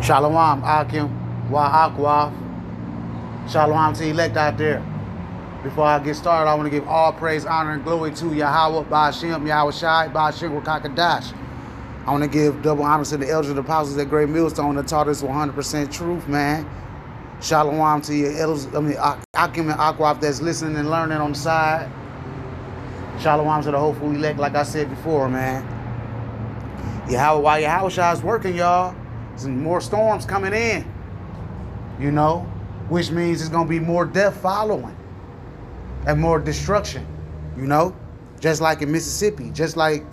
Shalom, Akim, Wa Akwaf. Shalom to elect out there. Before I get started, I want to give all praise, honor, and glory to Yahweh, Ba'ashem, Yahweh Shai, Ba'ashem, Rakakadash. I want to give double honor to the elders and apostles at Great Millstone that taught us 100% truth, man. Shalom to your elders, Akim and Akwaf that's listening and learning on the side. Shalom to the hopeful elect, like I said before, man. While Yahweh Shai is working, y'all, some more storms coming in, you know, which means it's going to be more death following and more destruction, you know, just like in Mississippi, just like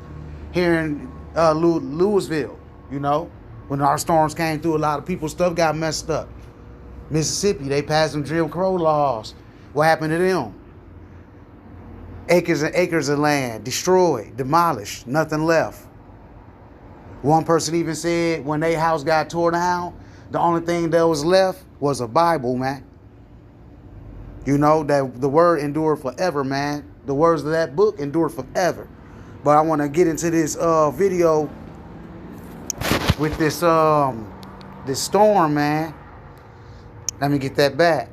here in Louisville, you know, when our storms came through, a lot of people's stuff got messed up. Mississippi, they passed some Jim Crow laws. What happened to them? Acres and acres of land destroyed, demolished, nothing left. One person even said when their house got torn down, the only thing that was left was a Bible, man. You know, that the word endured forever, man. The words of that book endured forever. But I want to get into this video with this storm, man. Let me get that back.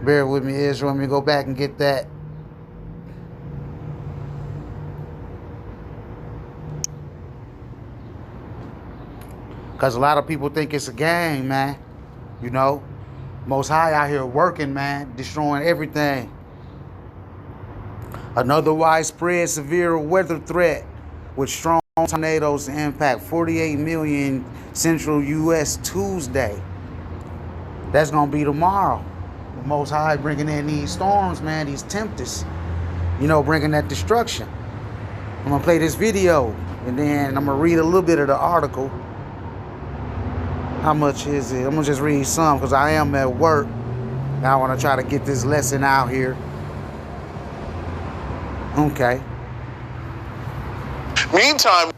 Bear with me, Israel. Let me go back and get that. Because a lot of people think it's a game, man. You know, Most High out here working, man, destroying everything. Another widespread severe weather threat with strong tornadoes to impact 48 million central U.S. Tuesday. That's going to be tomorrow. The Most High bringing in these storms, man, these tempests, you know, bringing that destruction. I'm going to play this video, and then I'm going to read a little bit of the article. How much is it? I'm going to just read some because I am at work. Now I want to try to get this lesson out here. Okay. Meantime,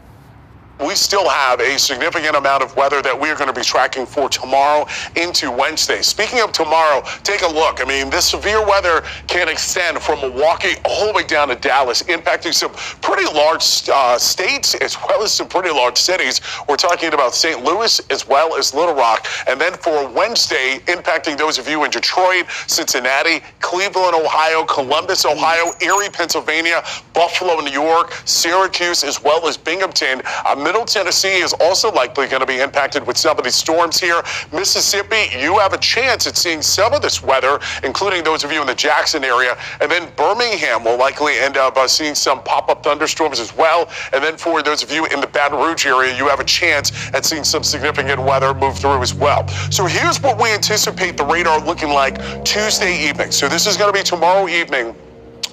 we still have a significant amount of weather that we are going to be tracking for tomorrow into Wednesday. Speaking of tomorrow, take a look. I mean, this severe weather can extend from Milwaukee all the way down to Dallas, impacting some pretty large states as well as some pretty large cities. We're talking about St. Louis as well as Little Rock. And then for Wednesday, impacting those of you in Detroit, Cincinnati, Cleveland, Ohio, Columbus, Ohio, Erie, Pennsylvania, Buffalo, New York, Syracuse, as well as Binghamton. Middle Tennessee is also likely going to be impacted with some of these storms here. Mississippi, you have a chance at seeing some of this weather, including those of you in the Jackson area. And then Birmingham will likely end up seeing some pop-up thunderstorms as well. And then for those of you in the Baton Rouge area, you have a chance at seeing some significant weather move through as well. So here's what we anticipate the radar looking like Tuesday evening. So this is going to be tomorrow evening.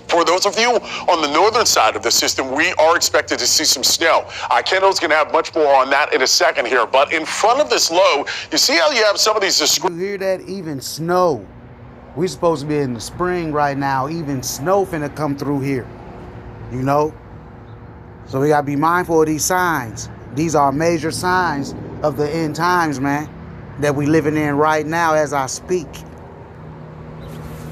For those of you on the northern side of the system, we are expected to see some snow. Kendall's going to have much more on that in a second here. But in front of this low, you see how you have some of these... You hear that? Even snow. We're supposed to be in the spring right now. Even snow finna come through here. You know? So we got to be mindful of these signs. These are major signs of the end times, man, that we living in right now as I speak.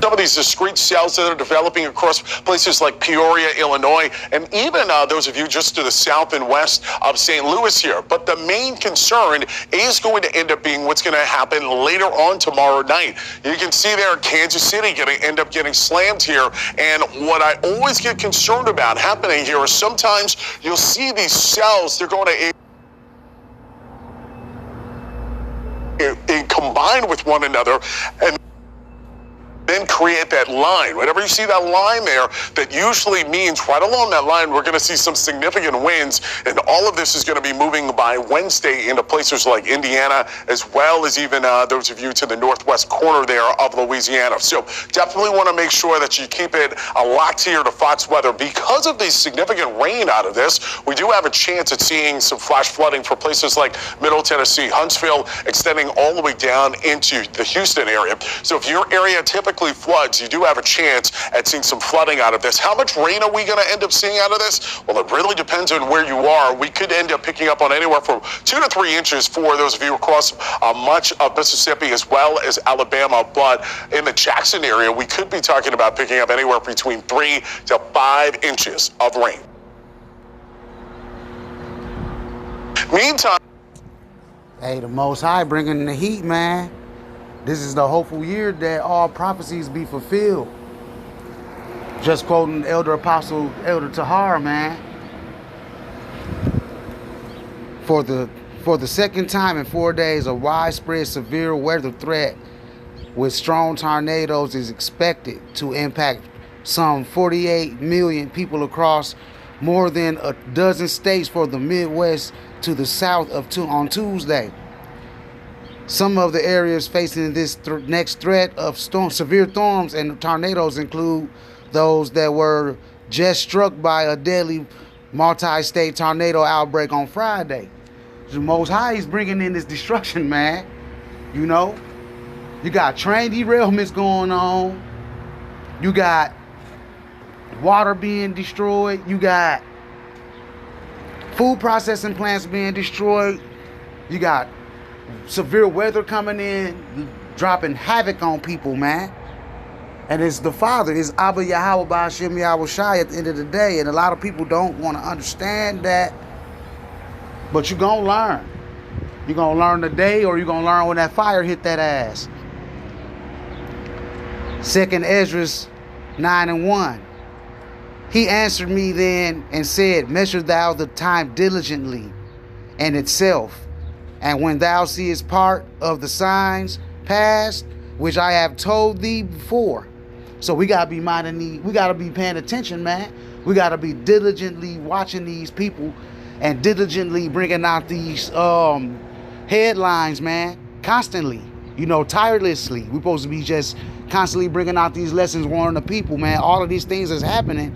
Some of these discrete cells that are developing across places like Peoria, Illinois, and even those of you just to the south and west of St. Louis here. But the main concern is going to end up being what's going to happen later on tomorrow night. You can see there Kansas City going to end up getting slammed here. And what I always get concerned about happening here is sometimes you'll see these cells, they're going to combine with one another and then create that line. Whenever you see that line there, that usually means right along that line, we're going to see some significant winds. And all of this is going to be moving by Wednesday into places like Indiana, as well as even those of you to the northwest corner there of Louisiana. So definitely want to make sure that you keep it locked here to Fox Weather. Because of the significant rain out of this, we do have a chance at seeing some flash flooding for places like Middle Tennessee, Huntsville, extending all the way down into the Houston area. So if your area typically likely floods. You do have a chance at seeing some flooding out of this. How much rain are we going to end up seeing out of this? Well, it really depends on where you are. We could end up picking up on anywhere from 2 to 3 inches for those of you across much of Mississippi as well as Alabama. But in the Jackson area, we could be talking about picking up anywhere between 3 to 5 inches of rain. Meantime, hey, the Most High bringing the heat, man. This is the hopeful year that all prophecies be fulfilled. Just quoting Elder Apostle Elder Tahar, man. For the second time in 4 days, a widespread severe weather threat with strong tornadoes is expected to impact some 48 million people across more than a dozen states for the Midwest to the south on Tuesday. Some of the areas facing this next threat of severe storms and tornadoes include those that were just struck by a deadly multi-state tornado outbreak on Friday. The Most High is bringing in this destruction, man. You know, you got train derailments going on. You got water being destroyed. You got food processing plants being destroyed. You got severe weather coming in, dropping havoc on people, man. And it's the Father, it's Abba Yahweh Ba'ashem Yahweh Shai at the end of the day. And a lot of people don't want to understand that. But you're going to learn. You're going to learn today, or you're going to learn when that fire hit that ass. 2nd Ezra 9:1. He answered me then and said, measure thou the time diligently and itself. And when thou seest part of the signs past, which I have told thee before. So we got to be minding we got to be paying attention, man. We got to be diligently watching these people and diligently bringing out these headlines, man, constantly, you know, tirelessly. We're supposed to be just constantly bringing out these lessons, warning the people, man. All of these things that's happening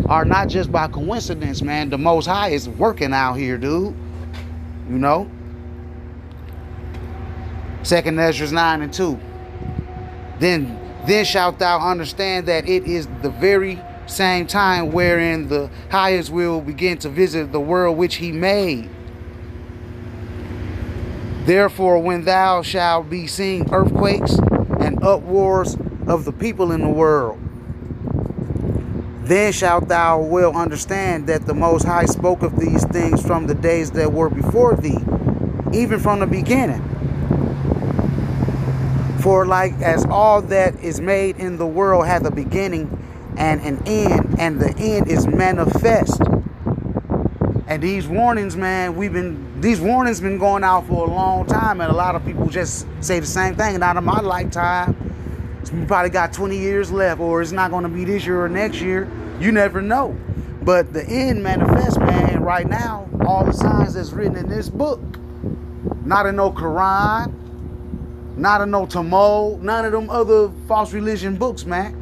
are not just by coincidence, man. The Most High is working out here, dude. You know? 2nd Ezra 9:2. Then shalt thou understand that it is the very same time wherein the highest will begin to visit the world which he made. Therefore, when thou shalt be seeing earthquakes and uproars of the people in the world, then shalt thou well understand that the Most High spoke of these things from the days that were before thee, even from the beginning. For like as all that is made in the world hath a beginning and an end, and the end is manifest. And these warnings, man, these warnings been going out for a long time, and a lot of people just say the same thing. Not in my lifetime. We probably got 20 years left, or it's not going to be this year or next year. You never know. But the end manifests, man. Right now, all the signs that's written in this book, not in no Quran, not in no Talmud, none of them other false religion books, man.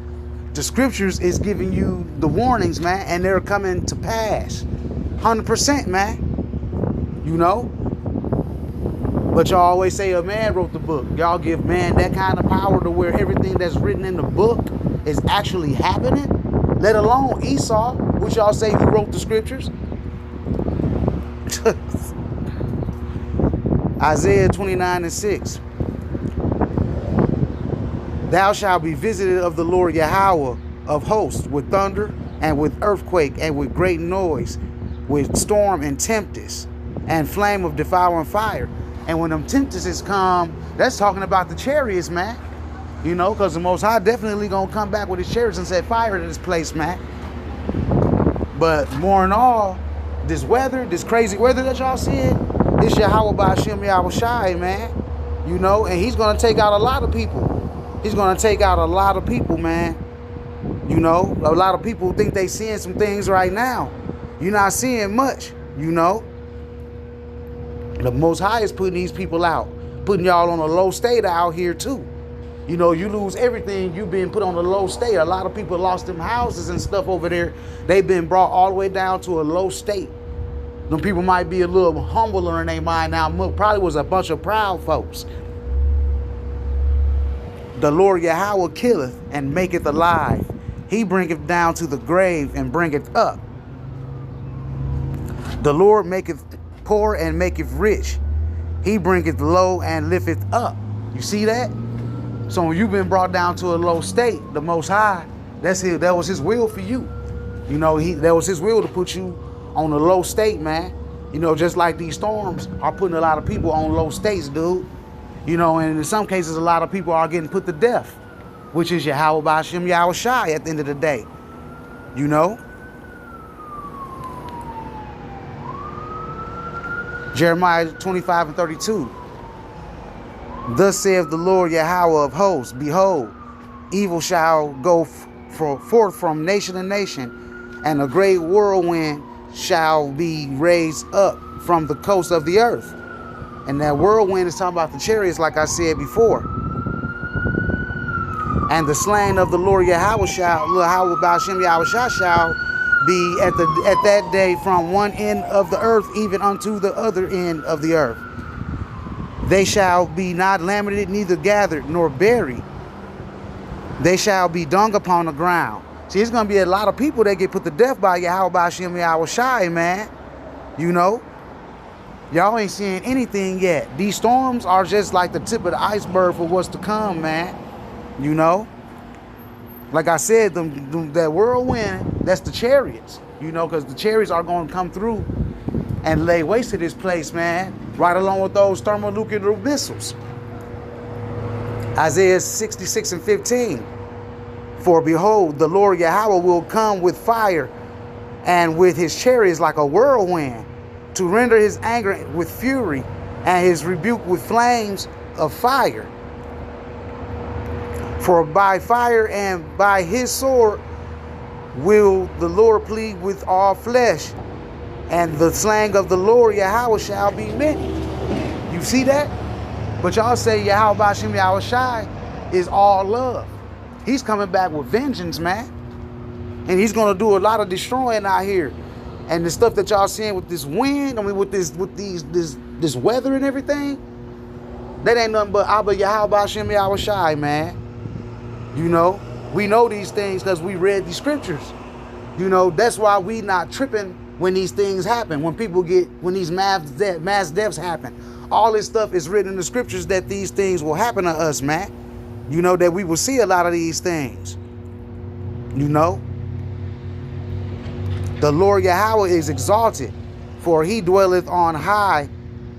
The scriptures is giving you the warnings, man, and they're coming to pass. 100%, man. You know? But y'all always say a man wrote the book. Y'all give man that kind of power to where everything that's written in the book is actually happening. Let alone Esau, which y'all say who wrote the scriptures. Isaiah 29:6. Thou shalt be visited of the Lord Yahweh of hosts with thunder and with earthquake and with great noise, with storm and tempest and flame of devouring fire. And when them tempests come, that's talking about the chariots, man. You know, because the Most High definitely going to come back with his chariots and set fire to this place, man. But more in all, this weather, this crazy weather that y'all seeing, this Yahweh Ba'ashem Yahweh Shai, man. You know, and he's going to take out a lot of people. He's going to take out a lot of people, man. You know, a lot of people think they seeing some things right now. You're not seeing much, you know. The Most High is putting these people out, putting y'all on a low state out here too. You know, you lose everything, you've been put on a low state. A lot of people lost them houses and stuff over there. They've been brought all the way down to a low state. Them people might be a little humbler in their mind now. Probably was a bunch of proud folks. The Lord Yahweh killeth and maketh alive. He bringeth down to the grave and bringeth up. The Lord maketh poor and maketh rich. He bringeth low and lifteth up. You see that? So when you've been brought down to a low state, the Most High, that was his will for you. You know, that was his will to put you on a low state, man. You know, just like these storms are putting a lot of people on low states, dude. You know, and in some cases, a lot of people are getting put to death, which is Yahweh Ba'ashem Yahweh Shai at the end of the day. You know? Jeremiah 25:32. Thus saith the Lord Yahweh of hosts, behold, evil shall go forth from nation to nation, and a great whirlwind shall be raised up from the coast of the earth. And that whirlwind is talking about the chariots, like I said before. And the slain of the Lord Yahweh Ba'ashem Yahweh shall be at that day from one end of the earth even unto the other end of the earth. They shall be not lamented, neither gathered, nor buried. They shall be dung upon the ground. See, it's going to be a lot of people that get put to death by Yahweh Ba'ashem Yahweh Shai, man. You know? Y'all ain't seeing anything yet. These storms are just like the tip of the iceberg for what's to come, man. You know? Like I said, that whirlwind, that's the chariots. You know, because the chariots are going to come through and lay waste to this place, man. Right along with those thermonuclear missiles. Isaiah 66:15. For behold, the Lord Yahweh will come with fire and with his chariots like a whirlwind, to render his anger with fury and his rebuke with flames of fire. For by fire and by his sword will the Lord plead with all flesh, and the slaying of the Lord Yahweh shall be many. You see that? But y'all say Yahweh Ba'ashem Yahweh Shai is all love. He's coming back with vengeance, man. And he's going to do a lot of destroying out here. And the stuff that y'all seeing with this wind, I mean with this weather and everything, that ain't nothing but Abba Yahweh Ba'ashem Yahweh Shai, man. You know, we know these things because we read these scriptures. You know, that's why we not tripping when these things happen, when these mass deaths happen. All this stuff is written in the scriptures that these things will happen to us, man. You know, that we will see a lot of these things. You know? The Lord Yahweh is exalted, for he dwelleth on high.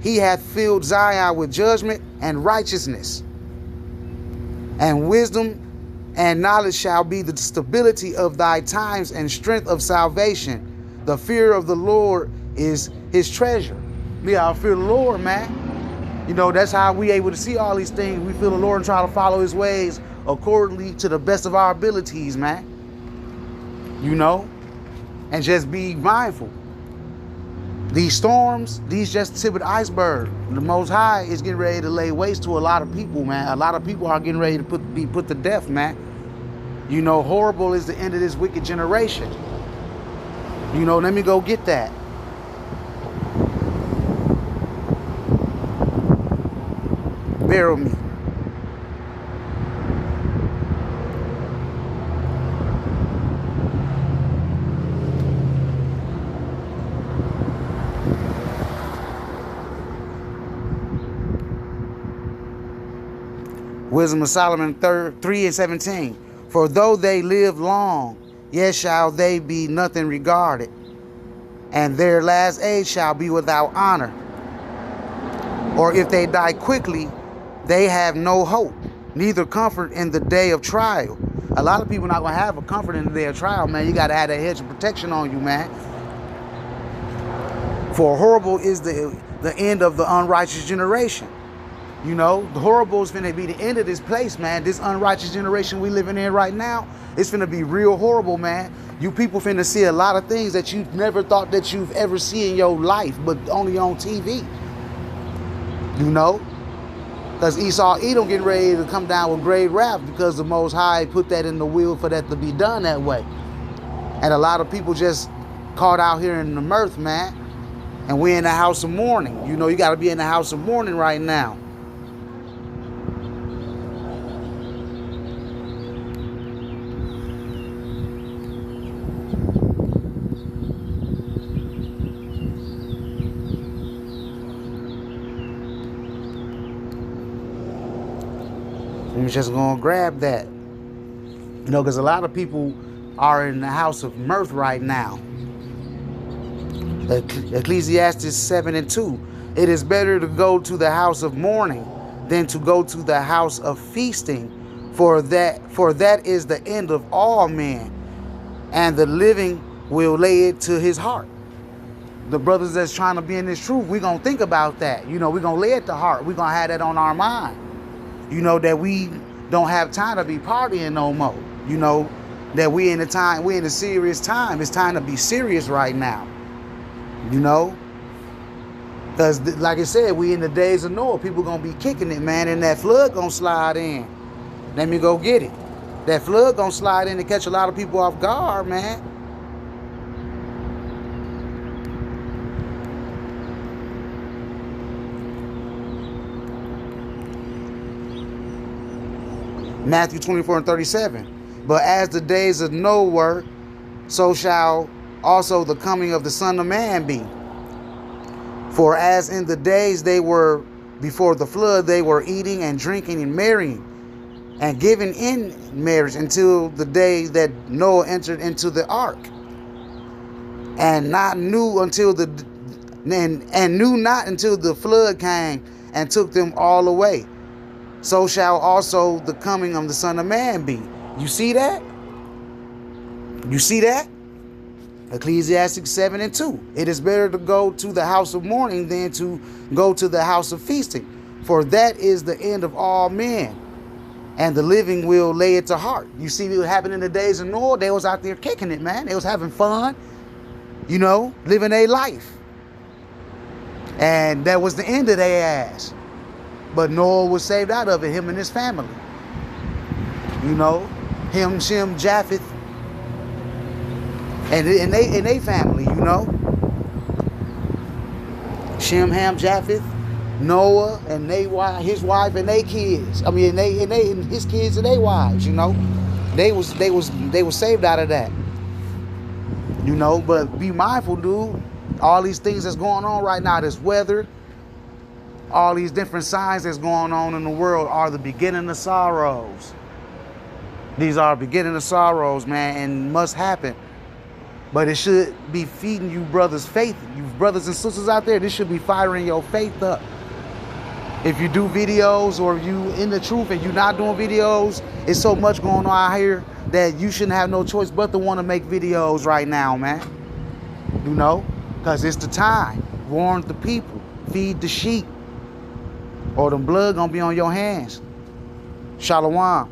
He hath filled Zion with judgment and righteousness. And wisdom and knowledge shall be the stability of thy times and strength of salvation. The fear of the Lord is his treasure. We gotta fear the Lord, man. You know, that's how we able to see all these things. We feel the Lord and try to follow his ways accordingly to the best of our abilities, man. You know? And just be mindful. These storms, these just the tip of the iceberg. The Most High is getting ready to lay waste to a lot of people, man. A lot of people are getting ready to be put to death, man. You know, horrible is the end of this wicked generation. You know, let me go get that. Bear with me. Wisdom of Solomon 3:17. For though they live long, yet shall they be nothing regarded, and their last age shall be without honor. Or if they die quickly, they have no hope, neither comfort in the day of trial. A lot of people not going to have a comfort in the day of trial, man. You got to have that hedge of protection on you, man. For horrible is the end of the unrighteous generation. You know, the horrible is finna be the end of this place, man. This unrighteous generation we living in right now, it's finna be real horrible, man. You people finna see a lot of things that you've never thought that you've ever seen in your life, but only on TV. You know? Because Esau Edom getting ready to come down with great wrath because the Most High put that in the will for that to be done that way. And a lot of people just caught out here in the mirth, man. And we're in the house of mourning. You know, you got to be in the house of mourning right now. I'm just gonna grab that. You know, because a lot of people are in the house of mirth right now. Ecclesiastes 7:2. It is better to go to the house of mourning than to go to the house of feasting, for that is the end of all men, and the living will lay it to his heart. The brothers that's trying to be in this truth, we're going to think about that. You know, we're going to lay it to heart. We're going to have that on our mind. You know, that we don't have time to be partying no more. You know, that we're in a serious time. It's time to be serious right now. You know? Because, like I said, we in the days of Noah. People going to be kicking it, man. And that flood going to slide in. Let me go get it. That flood going to slide in and catch a lot of people off guard, man. Matthew 24:37. But as the days of Noah were, so shall also the coming of the Son of Man be. For as in the days they were before the flood, they were eating and drinking and marrying and giving in marriage until the day that Noah entered into the ark, and knew not until the flood came and took them all away. So shall also the coming of the Son of Man be. You see that? You see that? Ecclesiastes 7:2. It is better to go to the house of mourning than to go to the house of feasting, for that is the end of all men, and the living will lay it to heart. You see what happened in the days of Noah? They was out there kicking it, man. They was having fun, you know, living their life. And that was the end of their ass. But Noah was saved out of it, him and his family. You know, him, Shem, Japheth, and they family, you know. Shem, Ham, Japheth, Noah, and his wife and their kids. I mean, and his kids and their wives, you know. They was saved out of that. You know, but be mindful, dude. All these things that's going on right now, this weather, all these different signs that's going on in the world are the beginning of sorrows. These are beginning of sorrows, man, and must happen. But it should be feeding you brothers' faith. You brothers and sisters out there, this should be firing your faith up. If you do videos or you in the truth and you're not doing videos, it's so much going on out here that you shouldn't have no choice but to want to make videos right now, man. You know, because it's the time. Warn the people. Feed the sheep, or the blood gonna be on your hands. Shalom.